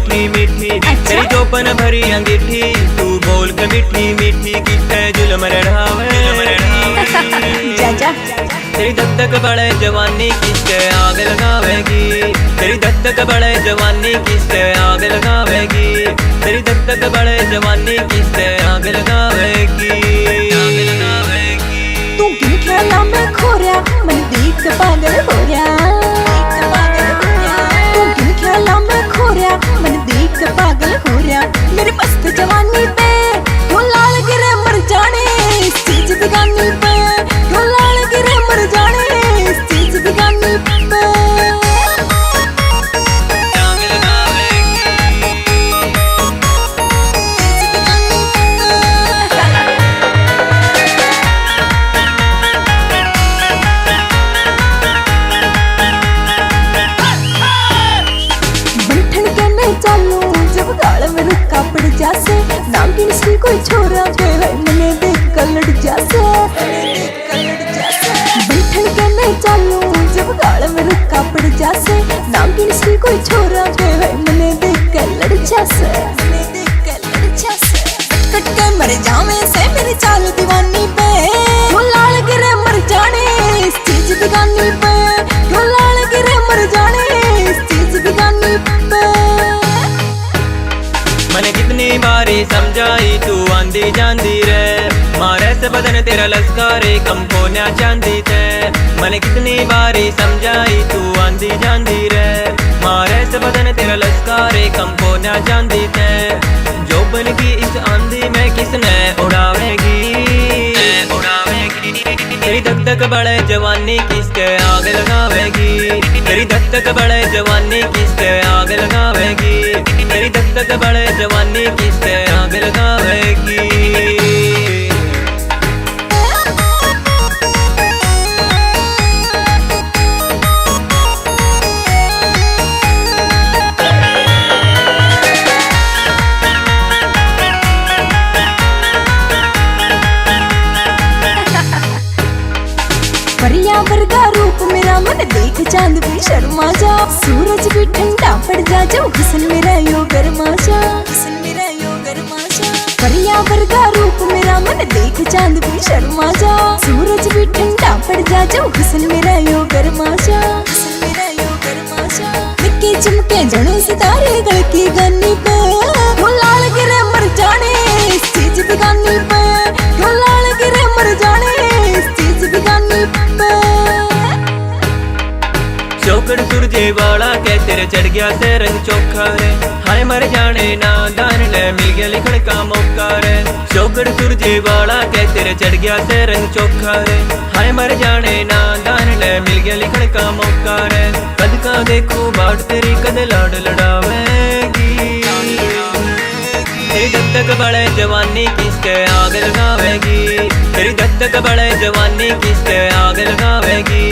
मीठी मीठी। तेरी जोपन भरी अंगीठी तू बोल के मीठी मीठी किससे जुल्म रढ़ावे। तेरी धक धक बड़े जवानी किससे आग लगावेगी। तेरी धक धक बड़े जवानी किससे आग लगावेगी। तेरी धक धक बड़े जवानी किससे आग लगावेगी। आग लगावेगी। तू किन ख्यालों में खो रहा मन देख के पागल हो रहा। तू किन ख्यालों में खो रहा मन देख के पागल हो रहा। मेरे मस्त जवानी पे क्यों लाल गिरे मर जाने इस चीज दिगानी पे। क्यों लाल गिरे मर जाने इस चीज दिगानी पे। आग लगावेगी। बंठन के मैं चालू जब गाल में रुका पड़ जासे। नाम की सी कोई छोरा के मने देख कर लड़ जासे। बंठन के मैं चालू जब गाल में रुका पड़ जासे। नाम की सी कोई छोरा के मने देख कर लड़ जासे। कट के मर जावे से मेरी चाल दीवानी पे। क्यों लाल गिरे मर जाने इस चीज दिगानी पे। क्यों लाल गिरे मर जाने इस चीज दिगानी पे। मैंने कितनी बारी समझाई तू आंधी जांदी रे। मारे से बदन तेरा लश्कारे कम होना चांदी थे। मैंने कितनी बारी समझाई तू आंधी जांदी रे। मारे से बदन तेरा लश्कारे कम होना चांदी थे। जो बन की इस आंधी में किसने उड़ावेगी। तेरी धक धक बड़े जवानी किसके आग लगावेगी। तेरी धक धक बड़े जवानी किसके आग लगावेगी। तेरी धक धक बड़े जवानी किसके आग लगावेगी। परिया वर्गा रूप मेरा मन देख चांद भी शर्मा जा। सूरज भी ठंडा पड़ जा जो हुस्न मेरा यो गरमा जा। हुस्न मेरा यो गरमा जा। परिया वर्गा रूप मेरा मन देख चांद भी शर्मा जा। सूरज भी ठंडा पड़ जा जो हुस्न मेरा यो गरमा जा। हुस्न मेरा यो गरमा जा। निक्के चमके जड़ों सितारे गल की गानी पे। क्यों लाल गिरे मर जाने इस चीज दिगानी पे। क्यों लाल गिरे मर जाने इस चीज दिगानी पे। चौकड़ सूरजे वाला के तेरे चढ़ गया से रंग चोखा रे। हाय मर जाने ना दान ले मिल गया लिखण का मौका रे। चौकड़ सूरजे वाला के तेरे चढ़ गया से रंग चोखा रे। हाय मर जाने ना दान ले मिल गया लिखण का मौका रे। कद का देखो बाट तेरी कद लाड लड़ावेगी। तेरी धक धक बड़े जवानी किसके आग लगावेगी। तेरी धक धक बड़े जवानी किसके आग लगावेगी।